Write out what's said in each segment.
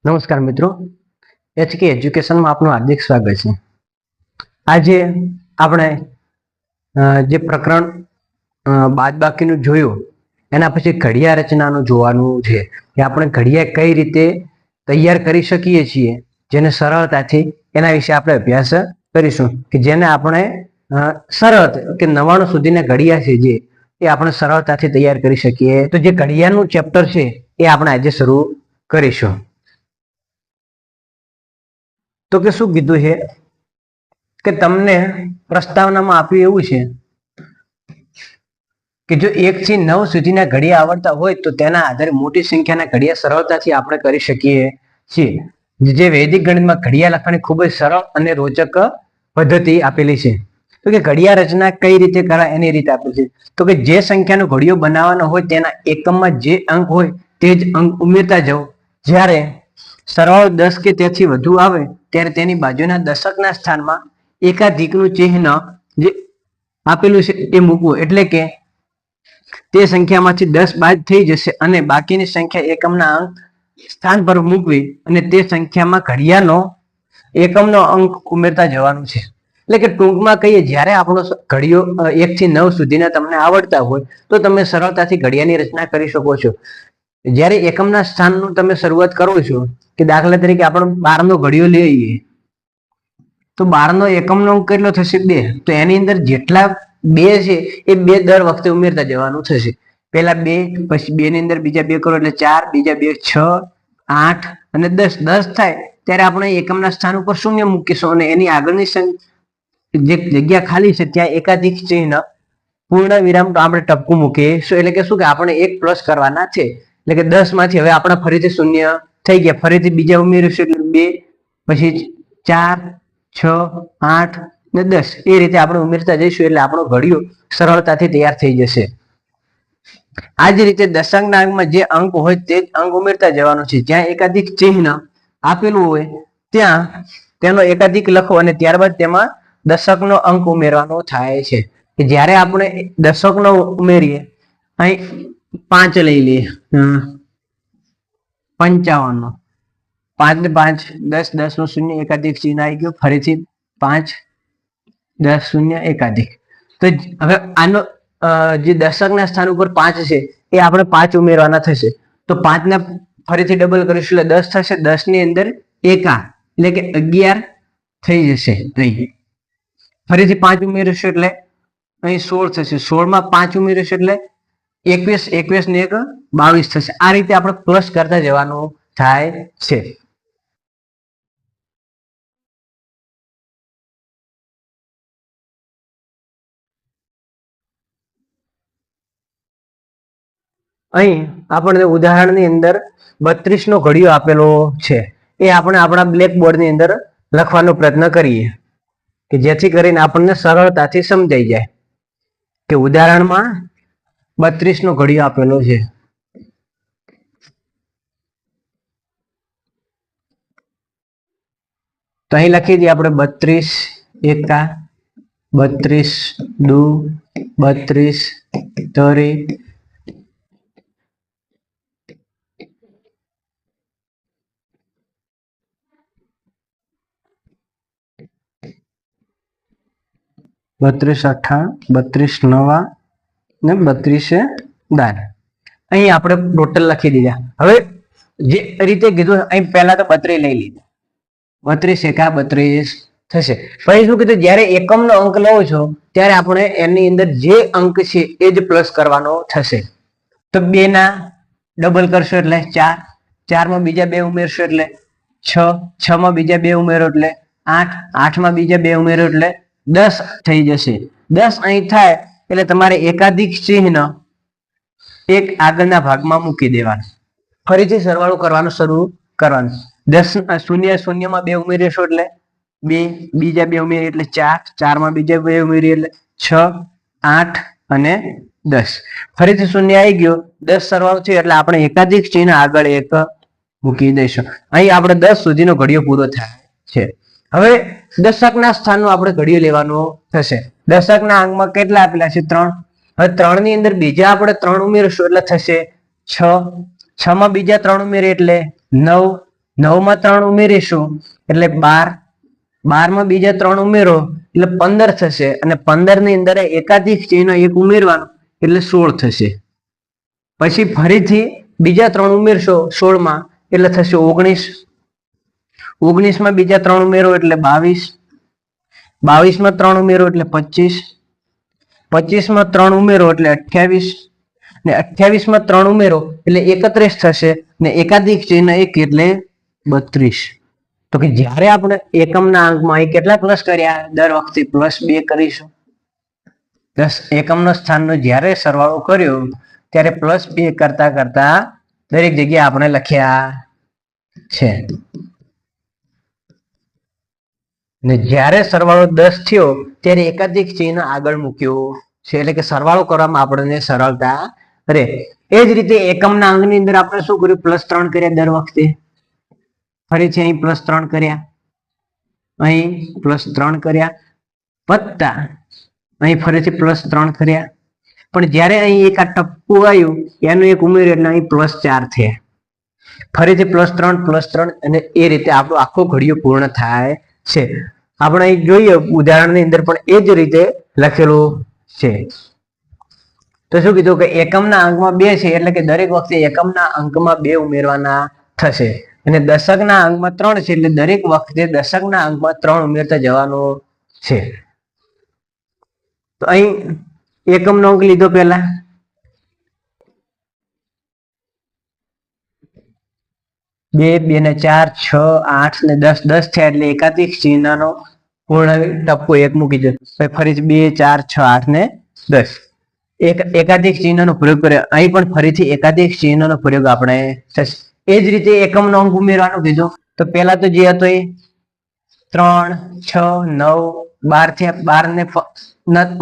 નમસ્કાર મિત્રો, એચકે એજ્યુકેશનમાં આપનું હાર્દિક સ્વાગત છે। આજે આપણે જે પ્રકરણ બાદબાકીનું જોયું એના પછી ઘડિયા રચનાનું જોવાનું છે કે આપણે ઘડિયા કઈ રીતે તૈયાર કરી શકીએ છીએ જેને સરળતાથી એના વિશે આપણે અભ્યાસ કરીશું કે જેને આપણે સરળ કે 99 સુધીના ઘડિયા છે જે એ આપણે સરળતાથી તૈયાર કરી શકીએ। તો જે ઘડિયાનું ચેપ્ટર છે એ આપણે આજે શરૂ કરીશું। તો કે શું કીધું છે કે તમને પ્રસ્તાવનામાં આપ્યું એવું છે કે જો 1 થી 9 સુધીના ઘડિયા આવડતા હોય તો તેના આધારે મોટી સંખ્યાના ઘડિયા સરળતાથી આપણે કરી શકીએ છીએ। જે વૈદિક ગણિતમાં ઘડિયા લખવાની ખૂબ જ સરળ અને રોચક પદ્ધતિ આપેલી છે। તો કે ઘડિયા રચના કઈ રીતે કરાય એની રીત આપેલી છે। તો કે જે સંખ્યાનો ઘડિયો બનાવવાનો હોય તેના એકમમાં જે અંક હોય તે જ અંક ઉમેરતા જાઓ। જ્યારે સરવાળો 10 કે તેથી વધુ આવે ત્યારે તેની બાજુના દશકના સ્થાનમાં એકાધિકનું ચિહ્ન જે આપેલું છે એ મૂકવું, એટલે કે તે સંખ્યામાંથી 10 બાદ થઈ જશે અને બાકીની સંખ્યા એકમના અંક સ્થાન પર મૂકવી અને તે સંખ્યામાં ઘડિયાનો એકમનો અંક ઉમેરતા જવાનું છે। એટલે કે ટૂંકમાં કહીએ, જ્યારે આપણો ઘડિયો 1 થી 9 સુધીના તમને આવડતા હોય તો તમે સરળતાથી ઘડિયાની રચના કરી શકો છો। જ્યારે એકમના સ્થાનનું તમે શરૂઆત કરો છો કે દાખલા તરીકે આપણે 12 નો ઘડિયો લઈએ તો 12 નો એકમનો અંક કેટલો થશે? 2। તો એની અંદર જેટલા 2 છે એ 2 દર વખતે ઉમેરતા જવાનું થશે। પહેલા 2, પછી 2 ની અંદર બીજા 2 કરો એટલે 4, બીજા 2 6, 8 અને 10। 10 થાય ત્યારે આપણે એકમના સ્થાન ઉપર શૂન્ય મૂકીશું અને એની આગળની જે જગ્યા ખાલી છે ત્યાં એકાધિક ચિહ્ન પૂર્ણ વિરામ આપણે ટપકું મૂકીશું। એટલે કે શું કે આપણે 1 પ્લસ કરવાના છે। એટલે કે 10 માંથી હવે આપણે ફરીથી શૂન્ય થઈ ગયા, ફરીથી બીજા ઉમેરીશું એટલે 2, પછી 4, 6, 8 ને 10 એ રીતે આપણે ઉમેરતા જઈશું એટલે આપણો ઘડિયો સરળતાથી તૈયાર થઈ જશે। આ જ રીતે દશકના અંકમાં જે અંક હોય તે જ અંક ઉમેરતા જવાનો છે। જ્યાં એકાધિક ચિહ્ન આપેલું હોય ત્યાં તેનો એકાધિક લખો અને ત્યારબાદ તેમાં દશકનો અંક ઉમેરવાનો થાય છે। કે જ્યારે આપણે દશકનો ઉમેરીએ, અહીં 5 લઈ લઈએ, 55, 5 ને 5 10, 10 નું શૂન્ય એકાધિક ચિહ્ન આવી ગયું, ફરીથી 5, 10 શૂન્ય એકાધિક। તો હવે આનો જે દશકના સ્થાન ઉપર 5 છે એ આપણે 5 ઉમેરવાના થશે। તો 5 ને ફરીથી ડબલ કરીશું એટલે 10 થશે। 10 ની અંદર એકા એટલે કે 11 થઈ જશે। અહીં ફરીથી 5 ઉમેરીશું એટલે અહીં 16 થશે। 16 માં 5 ઉમેરીશું એટલે 21, 21 ને 1 22 થશે। આ રીતે આપણે પ્લસ કરતા જવાનું થાય છે। અહીં આપણને ઉદાહરણની અંદર 32 નો ઘડિયો આપેલો છે, એ આપણે આપણા બ્લેકબોર્ડ ની અંદર લખવાનો પ્રયત્ન કરીએ કે જેથી કરીને આપણને સરળતાથી સમજાઈ જાય કે ઉદાહરણમાં 32 નો ઘડિયો આપેલો છે। તો અહીં લખી દઈએ આપણે 32 એકા, 32 દુ, 32 તરી, 32 અઠ્ઠા, 32 નવા ને 32 દાન। અહીં આપણે ટોટલ લખી દીધા। હવે જે રીતે કીધું અહીં પહેલા તો 32 લઈ લીધા, 32 એકા 32 થશે। પછી શું કીધું, જ્યારે એકમનો અંક લો છો ત્યારે આપણે એની અંદર જે અંક છે એ જ પ્લસ કરવાનો થશે। તો 2 ના ડબલ કરશો એટલે 4, 4 માં બીજા 2 ઉમેરશો એટલે 6, 6 માં બીજા 2 ઉમેરો એટલે 8, 8 માં બીજા 2 ઉમેરો એટલે 10 થઈ જશે। 10 અહીં થાય એટલે તમારે એકાધિક ચિહ્ન એક આગળના ભાગમાં મૂકી દેવાનું, ફરીથી સરવાળો કરવાનો શરૂ કરવાનું। 10 શૂન્ય શૂન્યમાં 2 ઉમેરીશો એટલે 2, બીજા 2 ઉમેરી એટલે 4, 4 માં બીજા 2 ઉમેરી એટલે 6, 8 અને 10। ફરીથી શૂન્ય આવી ગયો, 10 સરવાળો થયો એટલે આપણે એકાધિક ચિહ્ન આગળ એક મૂકી દઈશું। અહીં આપણે 10 સુધીનો ઘડિયો પૂરો થાય છે। હવે દશકના સ્થાનનો આપણે ઘડિયો લેવાનો થશે। દશકના અંકમાં કેટલા આપેલા છે? 3। હવે 3 ની અંદર બીજા આપણે 3 ઉમેરીશું એટલે થશે 6, 6 માં બીજા 3 ઉમેરીએ એટલે 9, 9 માં 3 ઉમેરીશું એટલે 12, 12 માં બીજા 3 ઉમેરો એટલે 15 થશે, અને 15 ની અંદર એકાધિક ચિહ્ન એક ઉમેરવાનું એટલે 16 થશે. પછી ફરીથી બીજા 3 ઉમેરશો 16 માં એટલે થશે 19, 19 માં બીજા 3 ઉમેરો એટલે 22, 22 માં 3 ઉમેરો એટલે 25, 25 માં 3 ઉમેરો એટલે 28, ને 28 માં 3 ઉમેરો એટલે 31 થશે, ને એકાધિક ચિહ્ન એક એટલે 32. તો કે જ્યારે આપણે એકમના અંકમાં અહીં કેટલા પ્લસ કર્યા, દર વખતે +2 કરીશું. 10 એકમનો સ્થાનનો જ્યારે સરવાળો કર્યો ત્યારે +2 કરતા કરતા દરેક જગ્યાએ આપણે લખ્યા છે. ને જ્યારે સરવાળો 10 થયો ત્યારે એકાધિક ચિહ્ન આગળ મૂક્યો છે, એટલે કે સરવાળો કરવામાં આપણને સરળતા રહે. એ જ રીતે એકમના અંકની અંદર આપણે શું કર્યું, +3 કર્યા દર વખતે, ફરીથી અહીં +3 કર્યા, અહીં +3 કર્યા, વત્તા અહીં ફરીથી +3 કર્યા. પણ જ્યારે અહીં એક આ ટપકું આવ્યું એનું એક ઉમેર્યું એટલે અહીં +4 થયા, ફરીથી +3 અને એ રીતે આપણો આખો ઘડિયો પૂર્ણ થાય છે. આપણે અહીં જોઈએ ઉદાહરણની અંદર પણ એ જ રીતે લખેલું છે. તો શું કીધું કે એકમના અંકમાં 2 છે એટલે કે દરેક વખતે એકમના અંકમાં 2 ઉમેરવાના થશે, અને દશકના અંકમાં 3 છે એટલે દરેક વખતે દશકના અંકમાં 3 ઉમેરતા જવાનું છે. તો અહીં એકમનો અંક લીધો પહેલા, 2, 2 ને 4, 6, 8 ને 10, 10 થયા એટલે એકાધિક ચિહ્નનો પૂર્ણ ટપકો 1 મૂકી દો. ફરીથી 2, 4, 6, 8 ને 10 એકાધિક ચિહ્નનો પ્રયોગ કર્યો. અહીં પણ ફરીથી એકાધિક ચિહ્નનો પ્રયોગ આપણે થશે. એ જ રીતે એકમનો અંક ઉમેરવાનો કીધો. તો પહેલા તો જે હતો એ 3, 6, 9, 12 થયા, 12 ને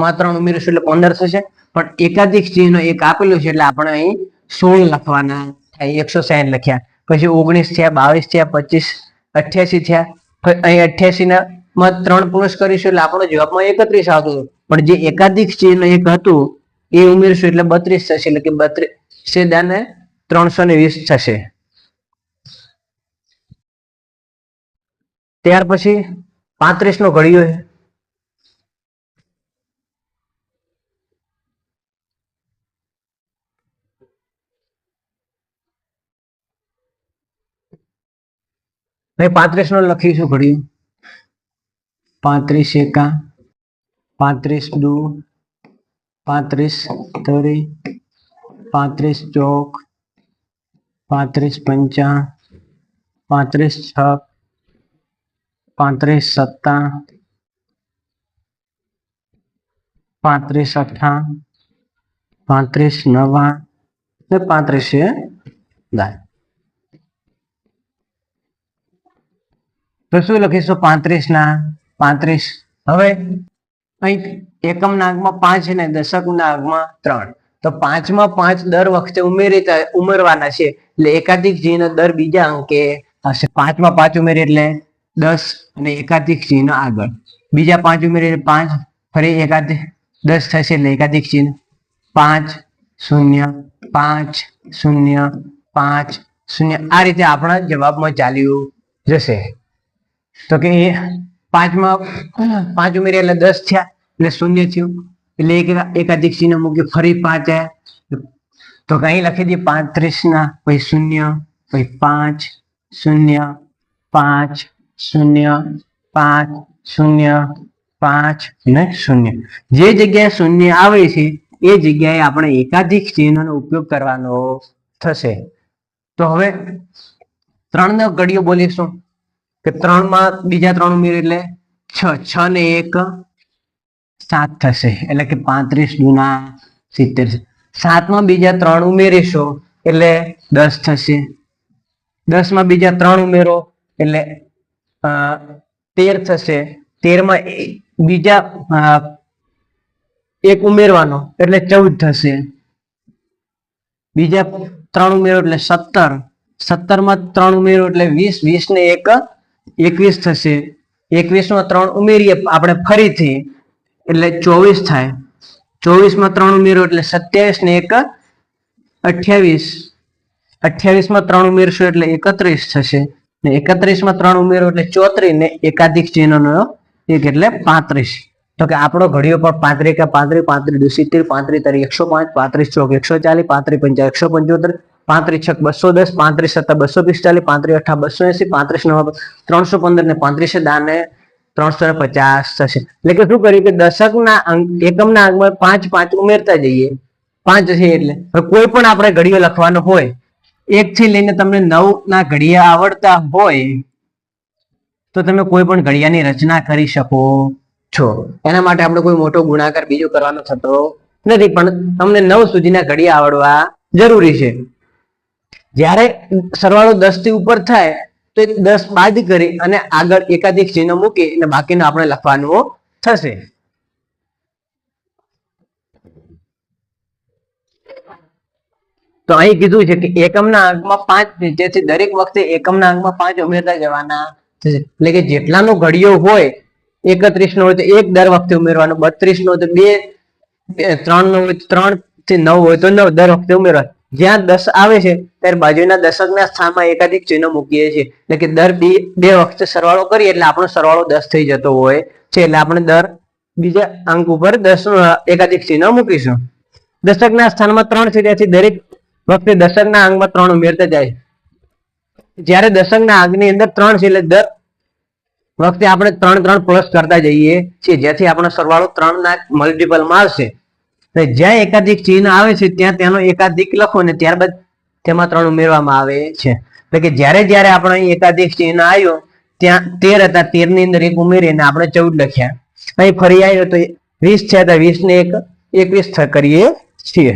માં 3 ઉમેરીશું એટલે 15 થશે. પણ એકાધિક ચિહ્ન એક આપેલું છે એટલે આપણે અહીં 16 લખવાના થાય, 160 લખ્યા. પછી 19 થયા, 22 થયા, 25, 88 થયા. અહીં 88 માં 3 પ્લસ કરીશું એટલે આપણો જવાબમાં 31 આવતું હતું. પણ જે એકાધિક ચિહ્ન એક હતું એ ઉમેરશું એટલે 32 થશે, એટલે કે 32 320 થશે. ત્યાર પછી 35 નો ઘડિયો છે. હવે 35 નો લખીશું ઘડિયું. 35 એકા, 35 દુ, 35 તરી, 35 ચોક, 35 પંચા, 35 છક, 35 સત્તા, 35 અઠા, 35 નવા ને 35 દાય. તો શું લખીશું 35 ના 35. હવે અહીં એકમના અંકમાં 5 ને દશકના અંકમાં 3. તો 5 માં 5 દર વખતે ઉમેરવાના છે એટલે એકાધિક ચિહ્ન દર બીજા અંકે હશે. 5 માં 5 ઉમેરી એટલે 10 અને એકાધિક ચિહ્ન આગળ, બીજા 5 ઉમેરી 5, ફરી એકાધિક 10 થશે એટલે એકાધિક ચિહ્ન 5 0 5 0 5 0. આ રીતે આપણા જવાબમાં ચાલ્યું જશે. તો કે 5 માં 5 ઉમેરી એટલે 10 થયા એટલે 0 થયું, એટલે એકાધિક ચિહ્ન મૂકી ફરી 5 આવ્યા. તો કઈ લખી દઈએ 35 ના, પછી 0, પછી 5 0 5 0 5 0 5 ને 0. જે જગ્યાએ 0 આવે છે એ જગ્યાએ આપણે એકાધિક ચિહ્નનો ઉપયોગ કરવાનો થશે. તો હવે 3 નો ઘડિયો બોલીશું કે 3 માં બીજા 3 ઉમેરી એટલે 6, 6 ને 1 7 થશે, એટલે કે 35 દુના 70. 7 માં બીજા 3 ઉમેરીશું એટલે 10 થશે. 10 માં બીજા 3 ઉમેરો એટલે 13 થશે. 13 માં બીજા 1 ઉમેરવાનો એટલે 14 થશે. બીજા 3 ઉમેરો એટલે 17. 17 માં 3 ઉમેરો એટલે 20. 20 ને 1 21 થશે. 21 માં 3 ઉમેરીએ આપણે ફરીથી એટલે 24 થાય. 24 માં 3 ઉમેરો એટલે 27 ને 1 28. 28 માં 3 ઉમેરશું એટલે 31 થશે. ને 31 માં 3 ઉમેરો એટલે 34 ને એકાધિક ચિહ્નનો એક એટલે 35. તો કે આપણો ઘડિયો પણ 35 કે 35 35 દુ 70 35 તરી 105 35 ચોક 140 35 પંચા 175 35 છક 210 35 સત્તા 245 35 અઠા 280 35 નવા 315 ને 35 દાને 350 થશે. એટલે કે શું કર્યું કે દશકના અંક એકમના અંકમાં 5 5 ઉમેરતા જઈએ. 5 છે એટલે કોઈ પણ આપણે ઘડિયો લખવાનો હોય 1 થી લઈને તમને 9 ના ઘડિયા આવડતા હોય તો તમે કોઈ પણ ઘડિયાની રચના કરી શકો છો. એના માટે આપણે કોઈ મોટો ગુણાકાર બીજો કરવાનો થતો નથી, પણ તમને 9 સુધીના ઘડિયા આવડવા જરૂરી છે. જ્યારે સરવાળો 10 થી ઉપર થાય તો 10 બાદ કરી અને આગળ એકાધિક ચિહ્ન મૂકી અને બાકીનું આપણે લખવાનું થશે. તો અહીં કીધું છે કે એકમના અંકમાં 5 જેથી દરેક વખતે એકમના અંકમાં 5 ઉમેરતા જવાના થશે. એટલે કે જેટલાનો ઘડિયો હોય 31 નો હોય તો 1 દર વખતે ઉમેરવાનો, 32 નો હોય તો 2, 3 નો હોય તો 3 થી 9 હોય તો 9 દર વખતે ઉમેરવાનો. જ્યાં 10 આવે છે ત્યારે બાજુના દશકના સ્થાનમાં એકાધિક ચિહ્ન મૂકીએ છીએ. એટલે કે દર બે વખતે સરવાળો કરીએ એટલે આપણો સરવાળો 10 થઈ જતો હોય છે. એટલે આપણે દર બીજા અંક ઉપર 10 એકાધિક ચિહ્ન મૂકીશું. દશકના સ્થાનમાં 3 છે ત્યાંથી દરેક વખતે દશકના અંકમાં 3 ઉમેરતા જાય. જ્યારે દશકના અંકની અંદર 3 છે એટલે દર વખતે આપણે 3 3 પ્લસ કરતા જઈએ છીએ, જેથી આપણો સરવાળો 3 ના મલ્ટીપલમાં આવશે. જ્યાં એકાધિક ચિહ્ન આવે છે ત્યાં તેનો એકાધિક લખો અને ત્યારબાદ તેમાં 3 ઉમેરવામાં આવે છે. એટલે કે જ્યારે જ્યારે આપણે અહીં એકાધિક ચિહ્ન આવ્યો ત્યાં 13 હતા, 13 ની અંદર 1 ઉમેરી અને આપણે 14 લખ્યા. અહીં ફરી આવ્યો તો 20 છે તો 20 ને 21 કરીએ છીએ.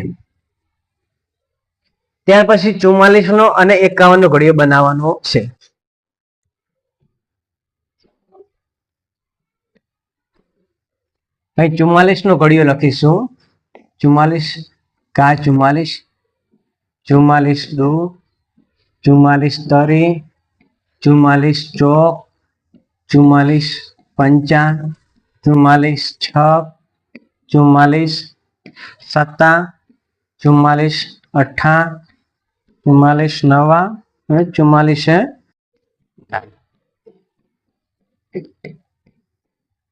ત્યાર પછી 44 નો અને 51 નો ઘડિયો બનાવવાનો છે. અહીં 44 નો ઘડિયો લખીશું. 44 કા 44 44 દો 44 તરી 44 ચોક 44 પંચા 44 છક 44 સત્તા 44 અઠા 44 નવા અને 44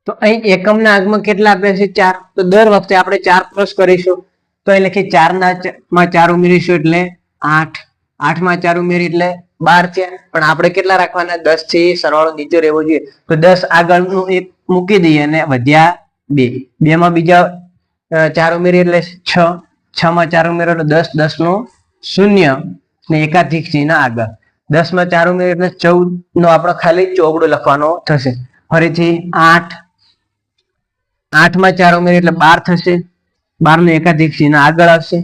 તો અહીં એકમના અંકમાં કેટલા આપ્યા છે 4. તો દર વખતે આપણે 4 પ્લસ કરીશું. તો અહીં લખી 4 માં 4 ઉમેરીશું એટલે 8, 8 માં 4 ઉમેરી એટલે 12 થયા. પણ આપણે કેટલા રાખવાના 10 થી સરવાળો નીચે રહેવો જોઈએ. તો 10 આગળનું એક મૂકી દઈએ અને વધ્યા 2, 2 માં બીજા 4 ઉમેરી એટલે 6, 6 માં 4 ઉમેરો એટલે 10, 10 નો 0 ને એકાધિક ચિહ્ન આગળ. 10 માં 4 ઉમેરી એટલે 14 નો આપણે ખાલી ચોગડો લખવાનો થશે. ફરીથી 8, 8 માં 4 ઉમેરી એટલે 12 થશે. 12 નો એકાધિક ચિહ્ન આગળ આવશે.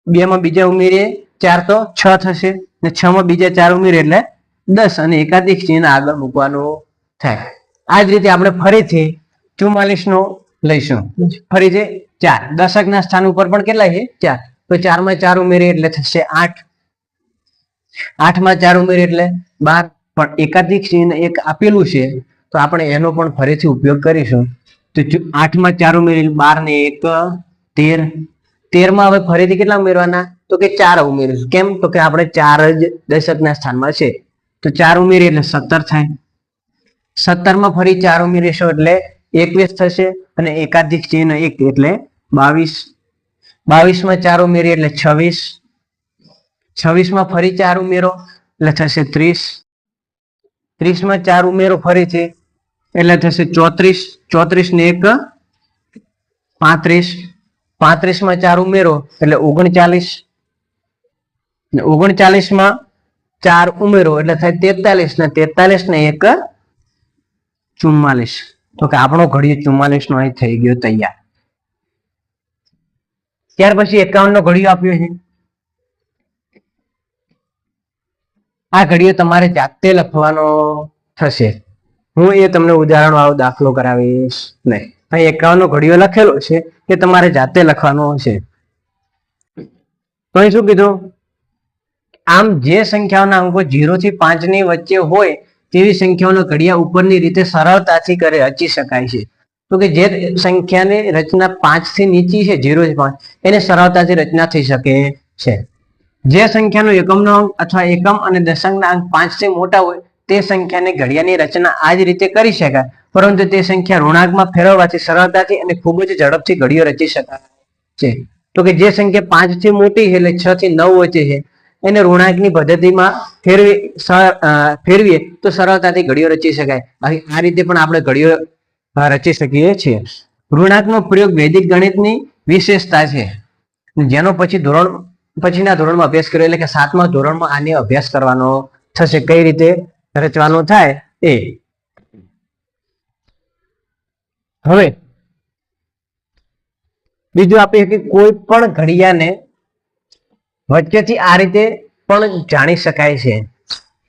2 માં બીજા ઉમેરીએ 4 તો 6 થશે ને 6 માં બીજા 4 ઉમેરીએ એટલે 10 અને એકાધિક ચિહ્ન આગળ મૂકવાનું થાય. આ જ રીતે આપણે ફરીથી 44 નો લઈશું. ફરીથી 4 દશકના સ્થાન ઉપર પણ કેટલા છે 4. તો 4 માં 4 ઉમેરીએ એટલે થશે 8, 8 માં 4 ઉમેરીએ એટલે 12. પણ એકાધિક ચિહ્ન એક આપેલું છે તો આપણે એનો પણ ફરીથી ઉપયોગ કરીશું. તો 8 માં 4 ઉમેરી 12 ને 1 13, 13 માં હવે ફરીથી કેટલા ઉમેરવાના તો કે 4 ઉમેરીશું. કેમ તો કે આપણે 4 જ દશકના સ્થાનમાં છે. તો 4 ઉમેરી એટલે 17 થાય. 17 માં ફરી 4 ઉમેરીશું એટલે 21 થશે અને એકાધિક ચિહ્ન 1 એટલે 22. 22 માં 4 ઉમેરી એટલે 26, 26 માં ફરી 4 ઉમેરો એટલે થશે 30, 30 માં 4 ઉમેરો ફરીથી એટલે થશે 34, 34 ને 1 35, 35 માં 4 ઉમેરો એટલે 39, 39 માં 4 ઉમેરો એટલે થાય 43 ને 43 ને 1 44. તો કે આપણો ઘડિયો 44 નો અહીં થઈ ગયો તૈયાર. ત્યાર પછી 51 નો ઘડિયો આપ્યો છે. આ ઘડિયો તમારે જાતે લખવાનો થશે. હું એ તમને ઉદાહરણ વાળો દાખલો કરાવીશ નહીં. અહીં 51 નો ઘડિયો લખેલો છે એ તમારે જાતે લખવાનો છે. તો અહીં શું કીધું, આમ જે સંખ્યાઓના અંકો 0 થી 5 ની વચ્ચે હોય તેવી સંખ્યાઓનો ઘડિયા ઉપરની રીતે સરળતાથી રચી શકાય છે. તો કે જે સંખ્યાની રચના 5 થી નીચી છે 0 થી 5 એને સરળતાથી રચના થઈ શકે છે. જે સંખ્યાનો એકમનો અંક અથવા એકમ અને દશાંકના અંક 5 થી મોટા હોય તે સંખ્યાને ઘડિયાની રચના આ જ રીતે કરી શકાય, પરંતુ તે સંખ્યા ઋણાંકમાં ફેરવવાથી સરળતાથી અને ખૂબ જ ઝડપથી ઘડીઓ રચી શકાય છે. તો કે જે સંખ્યા 5 થી મોટી છે એટલે 6 થી 9 વચ્ચે છે એને ઋણાંકની પદ્ધતિમાં ફેરવીએ તો સરળતાથી ઘડીઓ રચી શકાય. આ રીતે પણ આપણે ઘડીઓ રચી શકીએ છીએ. ઋણાંકનો પ્રયોગ વૈદિક ગણિતની વિશેષતા છે, જેનો પછીના ધોરણમાં અભ્યાસ કર્યો, એટલે કે 7મા ધોરણમાં આને અભ્યાસ કરવાનો થશે. કઈ રીતે રચવાનું થાય એ. હવે બીજું આપણે કે કોઈ પણ ઘડિયાને વચ્ચેથી આ રીતે પણ જાણી શકાય છે.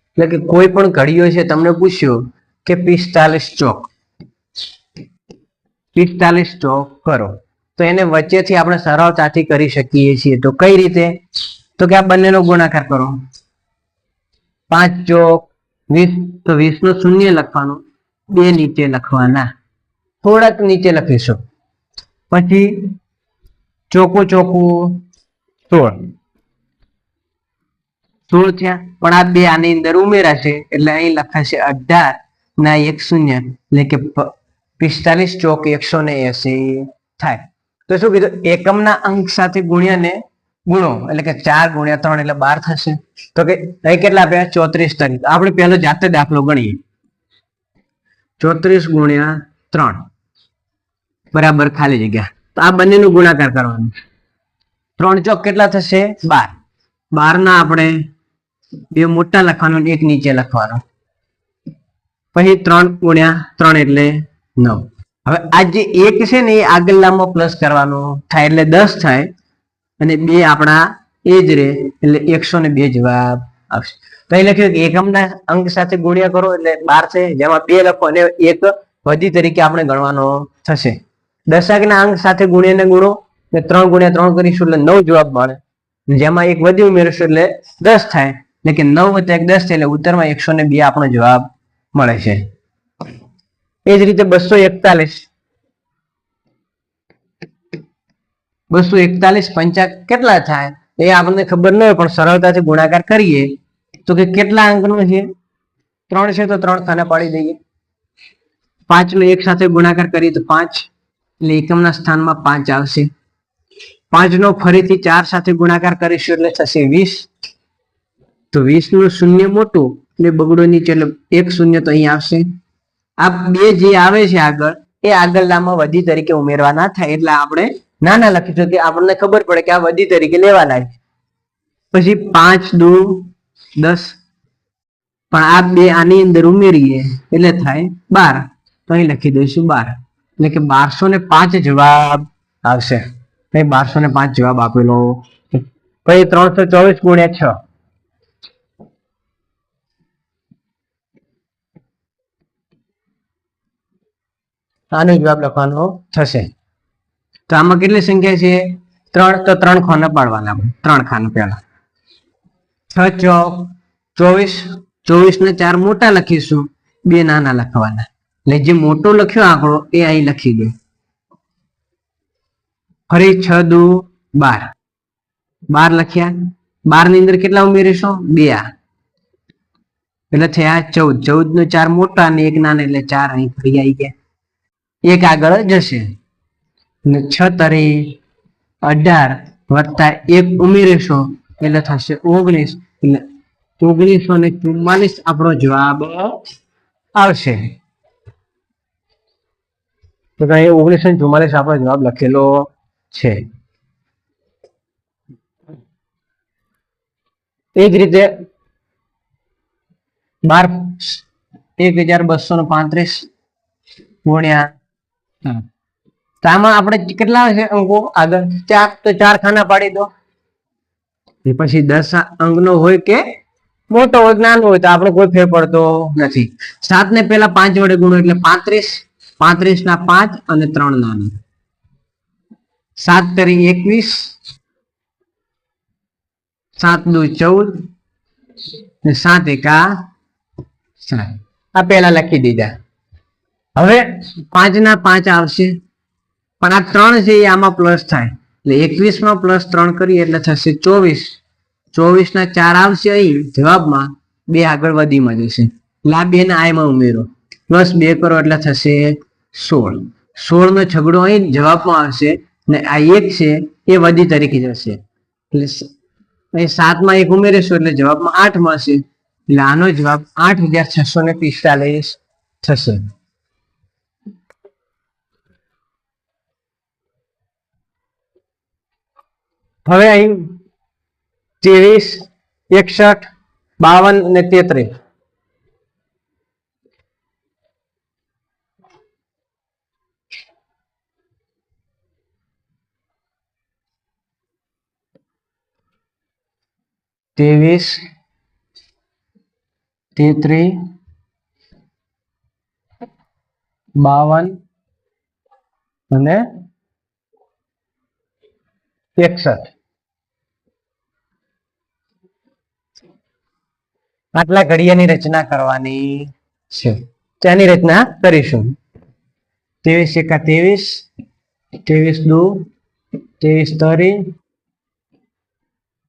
એટલે કે કોઈ પણ ઘડીઓ છે, તમને પૂછ્યું કે 45 ચોક 45 ચોક કરો, તો એને વચ્ચેથી આપણે સરળતાથી કરી શકીએ છીએ. તો કઈ રીતે? તો કે આ બંનેનો ગુણાકાર કરો. 5 ચોક 20, તો 20 નો શૂન્ય લખવાનું, 2 નીચે લખવાના, થોડાક નીચે લખીશું. પછી ચોકું 16 થયા, પણ આ 2 આની અંદર ઉમેરાશે એટલે અહીં લખાશે 18 ના 1 શૂન્ય, એટલે કે 45 ચોક 180 થાય. તો શું કીધું? એકમના અંક સાથે ગુણ્યાને ગુણો, એટલે કે 4 ગુણ્યા 3 એટલે 12 થશે. તો કે અહીં કેટલા આપ્યા? 34 તરીકે. આપણે પહેલો જાતે દાખલો ગણીએ. 34 ગુણ્યા 3 બરાબર ખાલી જગ્યા. તો આ બંનેનું ગુણાકાર કરવાનું. 3 ચોક કેટલા થશે? 12. 12 ના આપણે 2 મોટા લખવાનો, 1 નીચે લખવાનો. પછી 3 ગુણ્યા 3 એટલે 9. હવે આ જે 1 છે ને એ આગળનામાં પ્લસ કરવાનો થાય એટલે 10 થાય, અને 2 આપણા એ જ રહે એટલે 102 જવાબ આવશે. તો અહીં લખ્યું કે એકમના અંક સાથે ગુણ્યા કરો એટલે 12 છે, જેમાં 2 લખો અને 1 વધી તરીકે આપણે ગણવાનો થશે. દશાંકના અંક સાથે ગુણ્યાને ગુણો, 3 ગુણ્યા 3 કરીશું એટલે 9 જવાબ મળે, જેમાં 1 વધી ઉમેરશું એટલે 10 થાય, એટલે કે 9 વત્તા 1 10 થાય, એટલે ઉત્તરમાં 102 આપણો જવાબ મળે છે. એ જ રીતે 241 પંચા કેટલા થાય એ આપણને ખબર ન હોય, પણ સરળતાથી ગુણાકાર કરીએ તો કે કેટલા અંકનો છે? 3 છે તો 3 ખાના પાડી દઈએ. 5 નો 1 સાથે ગુણાકાર કરીએ તો 5, એટલે એકમના સ્થાનમાં 5 આવશે. 5 નો ફરીથી 4 સાથે ગુણાકાર કરીશું એટલે થશે 20. તો 20 નું શૂન્ય મોટું એટલે બગડો નીચે, એટલે 1 શૂન્ય તો અહીં આવશે. આ 2 જે આવે છે આગળ એ આગળનામાં વધી તરીકે ઉમેરવાના થાય, એટલે આપણે નાના લખીશું કે આપણને ખબર પડે કે આ વધી તરીકે લેવાના છે. પછી 5 દુ 10, પણ આ 2 આની અંદર ઉમેરીએ એટલે થાય 12. તો અહીં લખી દઈશું 12, એટલે કે 1205 જવાબ આવશે. અહીં 1205 જવાબ આપેલો. પછી 324 ગુણ્યા 6, આનો જવાબ લખવાનો થશે. તો આમાં કેટલી સંખ્યા છે? 3, તો 3 ખાના પાડવાના. 3 ખાના પહેલા 6 ચોક 24, 24 ને 4 મોટા લખીશું, 2 નાના લખવાના, એટલે જે મોટો લખ્યો આંકડો એ અહીં લખી દો. ફરી 6 દુ 12, 12 લખ્યા. 12 ની અંદર કેટલા ઉમેરીશું? 2, એટલે થયા 14. 14 નો 4 મોટા અને 1 નાના, એટલે 4 અહીં ફરી આવી ગયા. 1 આગળ જશે, 6 તરી 18 વત્તા 1 ઉમેરીશું એટલે થશે 19, એટલે 1944 આપણો જવાબ આવશે. તો અહીં 1944 આપણો જવાબ લખેલો છે. એ જ રીતે 1235 ગુણ્યા, તો આમાં આપણે કેટલા છે અંકો આગળ? 4, તો 4 ખાના પાડી દો. પછી 10 અંકનો હોય કે મોટો હોય કે નાનો હોય તો આપણે કોઈ ફેર પડતો નથી. 7 ને પેલા 5 વડે ગુણો એટલે 35, 35 ના 5 અને 3 નાના. 7 તરી 21, 7 દુ 14 ને 7 એકા 7. આ પેલા લખી દીધા. હવે 5 ના 5 આવશે, પણ આ 3 છે એ આમાં પ્લસ થાય, એટલે 21 માં પ્લસ 3 કરીએ એટલે થશે 24. 24 ના 4 આવશે અહીં જવાબમાં, 2 આગળ વધીમાં જશે, એટલે આ 2 ને I માં ઉમેરો પ્લસ 2 કરો એટલે થશે 16. 16 નો છગડો અહીં જવાબમાં આવશે ને આ 1 છે એ વધી તરીકે જશે એટલે અહીં 7 માં 1 ઉમેરીશું એટલે જવાબમાં 8 મળશે એટલે આનો જવાબ 8645 થશે. હવે અહીં 23, 61, 52 અને 33 23, 33, 52 અને 61 આટલા ઘડિયાની રચના કરવાની છે. તેની રચના કરીશું. 23 એકા 23, 23 દુ 23 તરી,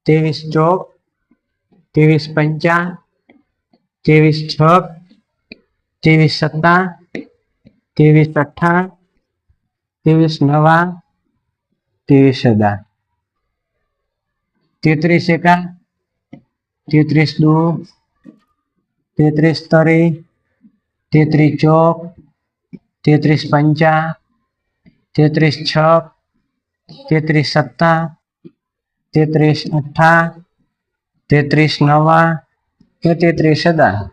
23 ચોક, 23 પંચા, 23 છક, 23 સત્તા, 23 અઠ્ઠા, 23 નવા, 23 હજાર, 33 એકા 33 દુ 33 તરી, 33 ચોક, 33 પંચા, 33 છક, 33 સત્તા, 33 અઠ્ઠા, 33 નવા, 33,000.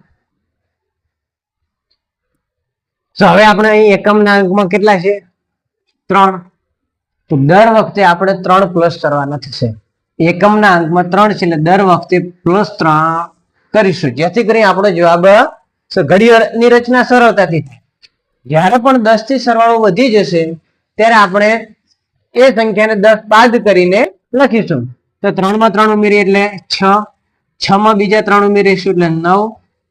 તો હવે આપણે અહીં એકમના અંકમાં કેટલા છે? 3. તો દર વખતે આપણે 3 પ્લસ કરવાના થશે. એકમના અંકમાં 3 છે એટલે દર વખતે +3 કરીશું જેથી કરી આપણો જવાબ ઘડિયાળની રચના સરળતાથી થાય. જ્યારે પણ 10 થી સરવાળો વધી જશે ત્યારે આપણે એ સંખ્યાને 10 બાદ કરીને લખીશું. તો 3 માં 3 ઉમેરીએ એટલે 6, 6 માં બીજા 3 ઉમેરીશું એટલે 9,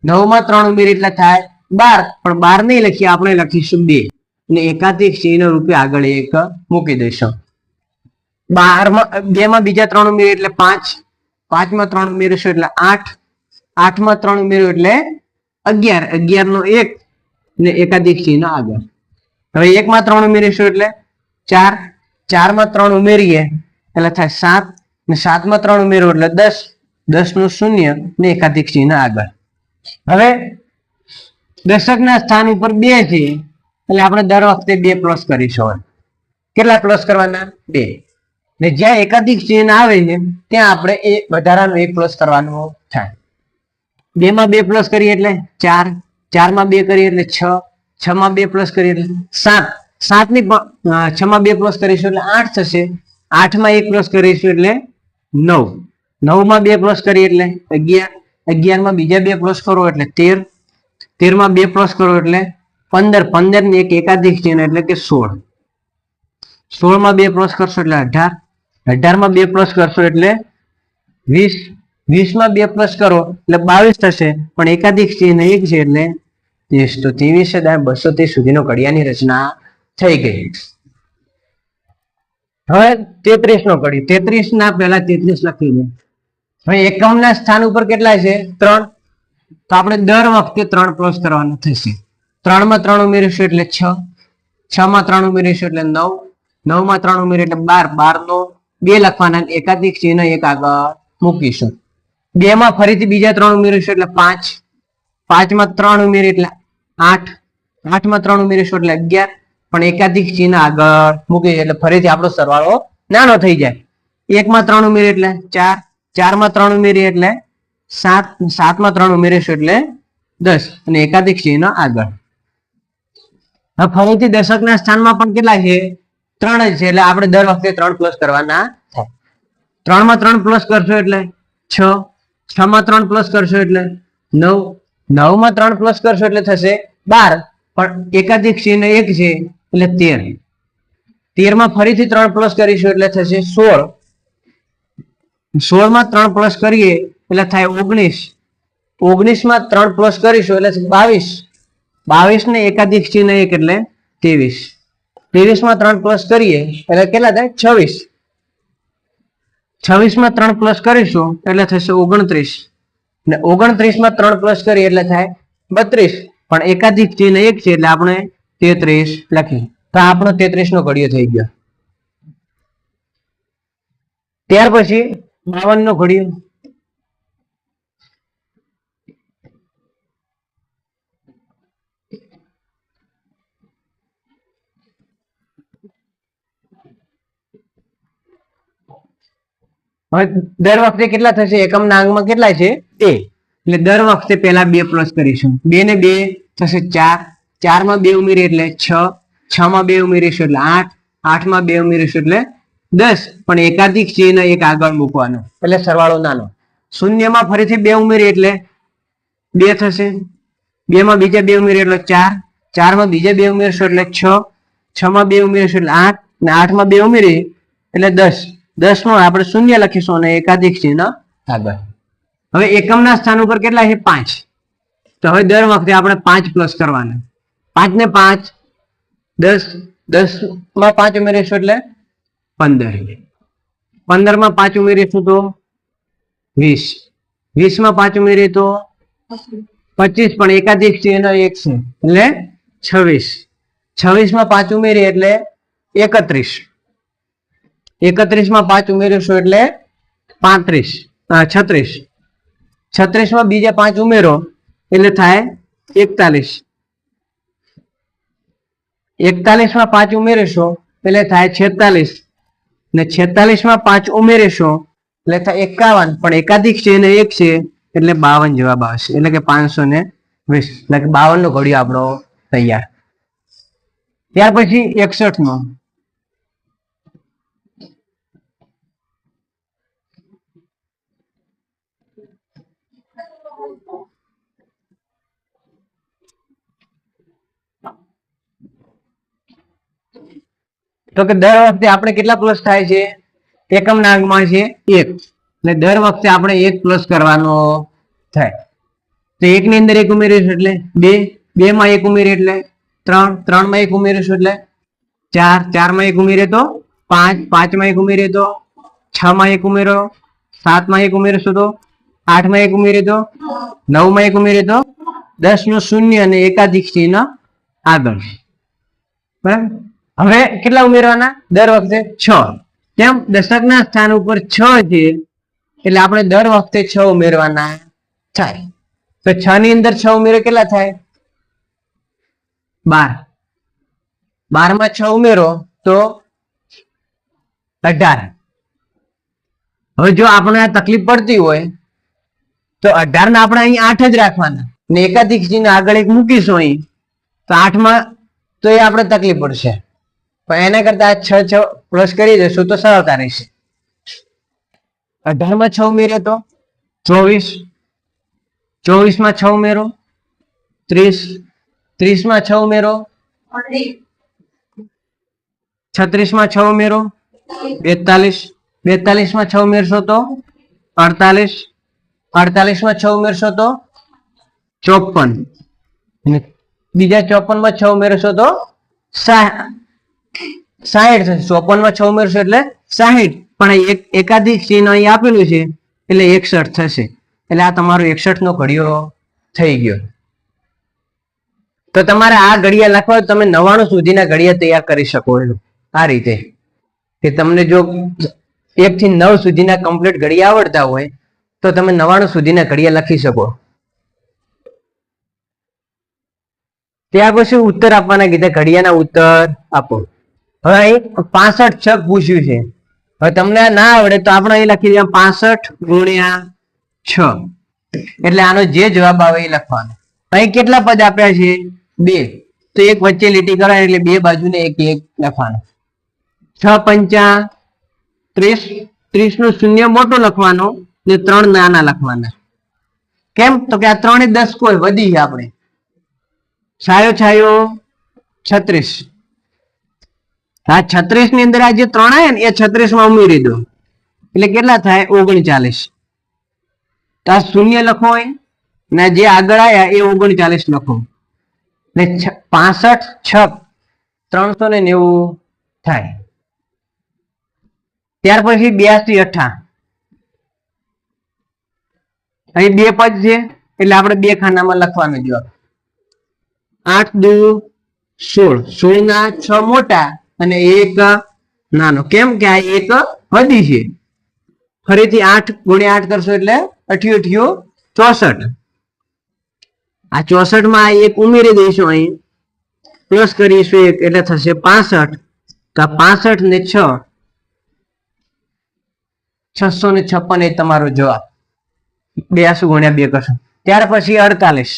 9 માં 3 ઉમેરીએ એટલે થાય 12, પણ 12 નહીં લખીએ આપણે લખીશું 2 અને એકાધિક ચિહ્ન રૂપે આગળ 1 મૂકી દઈશું. 2 માં બીજા 3 ઉમેરીએ એટલે 5, 5 માં 3 ઉમેરીશું એટલે 8, 8 માં 3 ઉમેર્યું એટલે 11, 11 નો 1 ને એકાધિક ચિહ્ન આગળ. હવે 1 માં 3 ઉમેરીશું એટલે 4, 4 માં 3 ઉમેરીએ એટલે થાય 7 ને 7 માં 3 ઉમેર્યું એટલે 10, 10 નું 0 ને એકાધિક ચિહ્ન આગળ. હવે દશકના સ્થાન ઉપર 2 છે એટલે આપણે દર વખતે 2 પ્લસ કરીશું. કેટલા પ્લસ કરવાના? 2. ને જ્યાં એકાધિક ચિહ્ન આવે છે ત્યાં આપણે એ વધારાનું 1 પ્લસ કરવાનું થાય. 2 માં 2 પ્લસ કરીએ એટલે 4, 4 માં 2 કરીએ એટલે 6, 6 માં 2 પ્લસ કરીએ એટલે 7, 7 ની 6 માં 2 પ્લસ કરીશું એટલે 8 થશે. 8 માં 1 પ્લસ કરીશું એટલે 9, 9 માં 2 પ્લસ કરીએ એટલે 11, 11 માં બીજા 2 પ્લસ કરો એટલે 13, 13 માં 2 પ્લસ કરો એટલે 15, 15 ને એક એકાધિક ચિહ્ન એટલે કે 16, 16 માં 2 પ્લસ કરશો એટલે 18, 18 માં 2 પ્લસ કરશો એટલે 20, 20 માં 2 પ્લસ કરો એટલે 22 થશે પણ એકાધિક ચિહ્ન 1 છે એટલે 30. તો 23,230 સુધીનો ઘડિયાની રચના થઈ ગઈ. હવે 33 નો ઘડી, 33 ના પહેલા 33 લખી દે. હવે એકમના સ્થાન ઉપર કેટલા છે? 3. તો આપણે દર વખતે 3 પ્લસ કરવાના થશે. 3 માં 3 ઉમેરીશું એટલે 6, 6 માં 3 ઉમેરીશું એટલે 9, 9 માં 3 ઉમેરીએ એટલે 12, 12 નો 2 લખવાના એકાધિક ચિહ્ન 1 આગળ મૂકીશું. 2 માં ફરીથી બીજા 3 ઉમેરીશું એટલે 5, 5 માં 3 ઉમેરીએ એટલે 8, 8 માં 3 ઉમેરીશું એટલે 11 પણ એકાધિક ચિહ્ન આગળ મૂકીશું એટલે ફરીથી આપણો સરવાળો નાનો થઈ જાય. 1 માં 3 ઉમેરીએ એટલે 4, 4 માં 3 ઉમેરીએ એટલે 7, 7 માં 3 ઉમેરીશું એટલે 10 અને એકાધિક ચિહ્ન આગળ. હવે ફરીથી દશકના સ્થાનમાં પણ કેટલા છે? 3 જ છે એટલે આપણે દર વખતે 3 પ્લસ કરવાના થાય. 3 માં 3 પ્લસ કરશો એટલે 6, 6 માં 3 પ્લસ કરશો એટલે 9, 9 માં 3 પ્લસ કરશો એટલે થશે 12 પણ એકાધિક ચિહ્ન 1 છે એટલે 13, 13 માં ફરીથી 3 પ્લસ કરીશું એટલે થશે 16, 16 માં 3 પ્લસ કરીએ એટલે થાય 19, 19 માં 3 પ્લસ કરીશું એટલે 22, 22 ને એકાધિક ચિહ્ન 1 એટલે 23, 23 માં 3 પ્લસ કરીએ એટલે કેટલા થાય? 26, 26 માં 3 પ્લસ કરીશું એટલે થશે 29 ને 29 માં 3 પ્લસ કરીએ એટલે થાય 32, પણ એકાધિક ચિહ્ન 1 છે એટલે આપણે 33 લખી. તો આપણો 33 નો ઘડિયો થઈ ગયો. ત્યાર પછી 52 નો ઘડિયો. હવે દર વખતે કેટલા થશે? એકમના અંકમાં કેટલા છે? 2. એટલે દર વખતે પહેલા 2 પ્લસ કરીશું. 2 ને 2 થશે 4. 4 માં 2 ઉમેરીએ એટલે 6. 6 માં 2 ઉમેરીશું એટલે 8. 8 માં 2 ઉમેરીશું એટલે 10. પણ એકાધિક ચિહ્ન એક આગળ મૂકવાનો એટલે સરવાળો નાનો. શૂન્યમાં ફરીથી 2 ઉમેરીએ એટલે 2 થશે. 2 માં બીજા 2 ઉમેરીએ એટલે 4. 4 માં બીજા 2 ઉમેરશું એટલે 6. 6 માં 2 ઉમેરશું એટલે 8. અને 8 માં 2 ઉમેરીએ એટલે 10. 10 માં આપણે શૂન્ય લખીશું અને એકાધિક ચિહ્ન આગળ. હવે એકમના સ્થાન ઉપર કેટલા છે? 5. તો હવે દર વખતે આપણે 5 પ્લસ કરવાના. 5 ને 5 10. 10 માં 5 ઉમેરીશું એટલે 15. 15 માં 5 ઉમેરીશું તો 20. 20 માં 5 ઉમેરીએ તો 25. પણ એકાધિક ચિહ્ન 1 છે એટલે 26. 26 માં 5 ઉમેરીએ એટલે 31. 31 માં 5 ઉમેરીશું એટલે 36. 36 માં બીજા 5 ઉમેરો એટલે થાય 41. 41 માં 5 ઉમેરીશું એટલે થાય 46. ને 46 માં 5 ઉમેરીશું એટલે થાય 51. પણ એકાધિક ચિહ્ન 1 છે એટલે 52 જવાબ આવશે. એટલે કે 520. એટલે કે 52 નો ઘડિયો આપણો તૈયાર. ત્યાર પછી 61 નો. તો કે દર વખતે આપણે કેટલા પ્લસ થાય છે? એકમના અંકમાં છે 1. એટલે દર વખતે આપણે 1 પ્લસ કરવાનો થાય. તો 1 ની અંદર 1 ઉમેરીશું એટલે 2. 2 માં 1 ઉમેરીએ એટલે 3. 3 માં 1 ઉમેરીશું એટલે 4. 4 માં 1 ઉમેરીએ તો 5. 5 માં 1 ઉમેરીએ તો 6 માં 1 ઉમેરો. 7 માં 1 ઉમેરીશું તો 8 માં 1 ઉમેરીએ તો 9 માં 1 ઉમેરીએ તો 10 નું શૂન્ય અને એકાધિક ચિહ્ન આગળ. બરાબર. હવે કેટલા ઉમેરવાના? દર વખતે 6. કેમ? દશકના સ્થાન ઉપર 6 છે એટલે આપણે દર વખતે 6 ઉમેરવાના થાય. તો 6 ની અંદર 6 ઉમેરો કેટલા થાય? 12. 12 માં 6 ઉમેરો તો 18. હવે જો આપણે આ તકલીફ પડતી હોય તો 18 ને આપણે અહીં 8 જ રાખવાના ને એકાધિક ચિહ્ન આગળ એક મૂકીશું અહીં તો 8 માં તો એ આપણે તકલીફ પડશે. પણ એના કરતા 6 પ્લસ કરી દેશું તો સરળતા રહેશે. 18 માં 6 ઉમેરીએ તો 24. 24 માં 6 ઉમેરો 30. 30 માં 6 ઉમેરો 36 માં 6 ઉમેરો 42. 42 માં 6 ઉમેરશો તો 48. 48 માં 6 ઉમેરશો તો 54. બીજા 54 માં 6 ઉમેરશો તો 60. 54 માં 6 ઉમેરશો એટલે 60. પણ એકાધિક ચિહ્ન અહીં આપેલું છે એટલે 61 થશે. એટલે આ તમારો 61 નો ઘડિયો થઈ ગયો. તો તમારે આ ઘડિયા લખવા તમે 99 સુધીના ઘડિયા તૈયાર કરી શકો છો. આ રીતે કે તમને જો 1 થી 9 સુધીના કમ્પ્લીટ ઘડિયા આવડતા હોય તો તમે 99 સુધીના ઘડિયા લખી શકો. ત્યાર પછી ઉત્તર આપવાના કીધા. ઘડિયાના ઉત્તર આપો. હવે અહીં 65 છક પૂછ્યું છે. હવે તમને ના આવડે તો આપણે અહીં લખી દઈએ 65 ગુણ્યા 6. એટલે આનો જે જવાબ આવે એ લખવાનો. અહીં કેટલા પદ આપ્યા છે? 2. તો એક વચ્ચે લીટી કરવાની એટલે 2 બાજુને 1 1 લખવાનો. 6 પંચા 30. 30 નું શૂન્ય મોટો લખવાનો ને 3 નાના લખવાના. કેમ? તો કે આ 3 એ 10 કોઈ વધી છે આપણે. છાયો છાયો 36. આ 36 ની અંદર આ જે 3 આવ્યા ને એ 36 માં ઉમેરી દો એટલે કેટલા થાય? 39. તો આ શૂન્ય લખો ને જે આગળ આવ્યા એ 39 લખો. ને 65 છક 390 થાય. ત્યાર પછી 82 18. અહીં 2 પદ છે એટલે આપણે 2 ખાનામાં લખવાનું જવાબ. 8 દુ 16, 16 ના 6 મોટા અને 1 નાનો. કેમ કે આ એક વધી છે. ફરીથી 8 ગુણ્યા 8 કરશો એટલે 8 64. આ 64 માં એક ઉમેરી દઈશું, અહીં પ્લસ કરીશું 1 એટલે થશે 65. તો 65 ને 6 656 એ તમારો જવાબ. 82 ગુણ્યા 2 કરશો. ત્યાર પછી 48,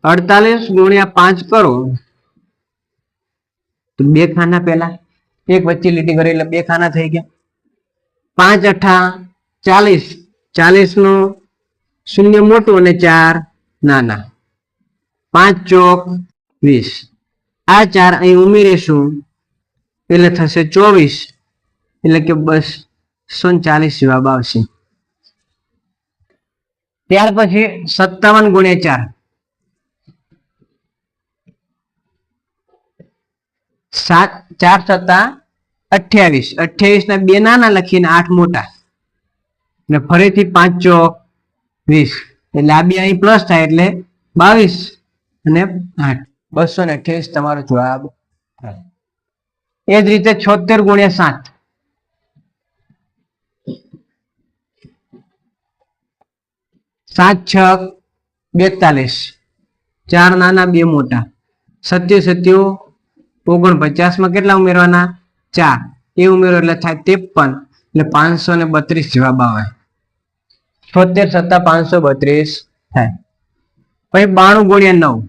48 ગુણ્યા 5 કરો તો 2 ખાના પહેલા એક વચ્ચે લીટી કરી એટલે 2 ખાના થઈ ગયા. 5 અઠા 40, 40 નું શૂન્ય મોટું અને 4 નાના. 5 ચોક 20. આ 4 અહીં ઉમેરીશું એટલે થશે 24, એટલે કે 240 જવાબ આવશે. ત્યાર પછી 57 ગુણ્યા 4, 4 સત્તા 28, 28 ના 2 નાના લખીને 8 મોટા અને ફરીથી 5 ચોક 20, એટલે આ 2 અહીં પ્લસ થાય એટલે 22 અને 8, 228 તમારો જવાબ. એ જ રીતે 76 ગુણ્યા 7, 7 છક 42, 4 નાના 2 મોટા. 77 49 માં કેટલા ઉમેરવાના? 4. એ ઉમેરો એટલે થાય 53, એટલે 532 જવાબ આવે. 76 સત્તા 532 થાય. પછી 92 ગુણ્યા 9,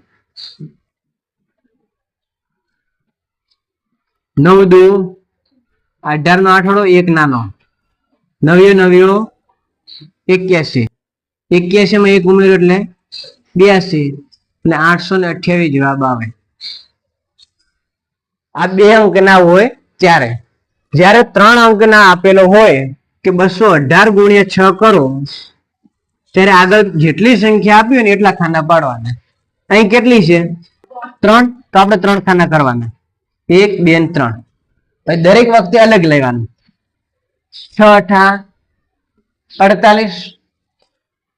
9 દુ 18 નો આઠડો 1 નાનો. 9 81, 81 માં 1 ઉમેરો એટલે 82, એટલે 828 જવાબ આવે. આ 2 અંક ના હોય ત્યારે. જ્યારે 3 અંક ના આપેલો હોય કે 218 ગુણ્યા 6 કરો ત્યારે આગળ જેટલી સંખ્યા આપી હોય ને એટલા ખાના પાડવાના. અહીં કેટલી છે? 3, તો આપણે 3 ખાના કરવાના. 1 2 અને 3. પછી દરેક વખતે અલગ લેવાનું. 6 અઠા 48,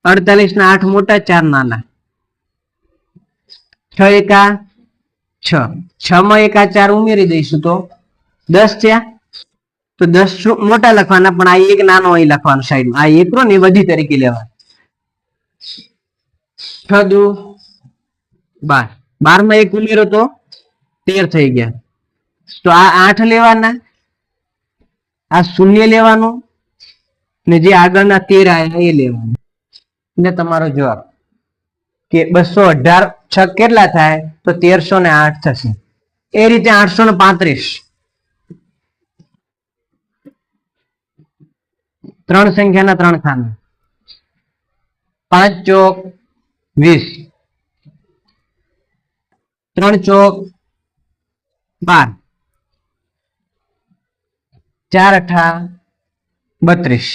48 ના 8 મોટા 4 નાના. 6 એકા 6, 6 માં એકા 4 ઉમેરી દઈશું તો 10 થયા. તો 10 મોટા લખવાના, પણ આ 1 નાનો અહીં લખવાનું સાઈડમાં. આ 1 રો ને બધી તરીકે લેવાનું. 6 દુ 12, 12 માં 1 ઉમેરો તો 13 થઈ ગયા. તો આ 8 લેવાના, આ 0 લેવાનું ને જે આગળના 13 આવ્યા એ લેવાનું. એટલે તમારો જવાબ કે 218 6 કેટલા થાય? તો 1308 થશે. એ રીતે 835, 3 સંખ્યાના 3 ખાના. 5 ચોક 20, 3 ચોક 12, 4 અઠા 32.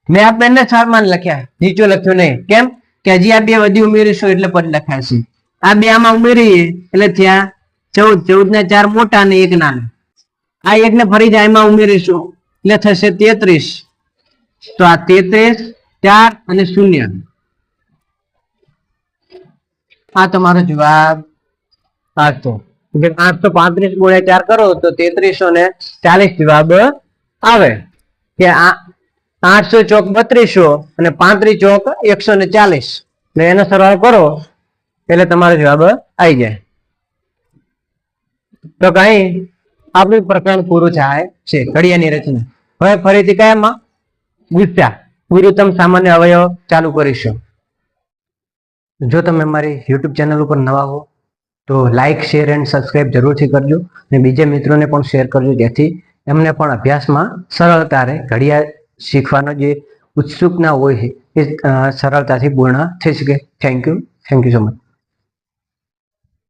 મેં આ બેને સામાન લખ્યા, નીચો લખ્યો નહીં. કેમ કે હજી આ 2 વધી ઉમેરીશું એટલે પદ લખાશે. આ 2 આમાં ઉમેરીએ એટલે થયા 14, 14 ને 4 મોટા અને 1 નાના. આ 1 ને ફરી એમાં ઉમેરીશું એટલે થશે 33. તો આ 33, 4 અને 0. આ તમારો જવાબ આવતો. 835 ગુણ્યા 4 કરો તો 3340 જવાબ આવે. કે 800 ચોક 3200 અને 35 ચોક 140, એટલે એનો સરવાળો કરો એટલે તમારો જવાબ આવી જાય. તો કઈ આપણું પ્રકરણ પૂરું થાય છે ઘડિયાની રચના. હવે ફરીથી કયામાં? ગુસ્સા ગુરુત્તમ સામાન્ય અવયવ ચાલુ કરીશું. જો તમે મારી YouTube ચેનલ ઉપર નવા હો તો લાઈક, શેર એન્ડ સબસ્ક્રાઇબ જરૂરથી કરજો અને બીજા મિત્રોને પણ શેર કરજો, જેથી એમને પણ અભ્યાસમાં સરળતા રહે. ઘડિયાળ શીખવાનો જે ઉત્સુકતા હોય એ સરળતાથી પૂર્ણ થઈ શકે. Thank you so much.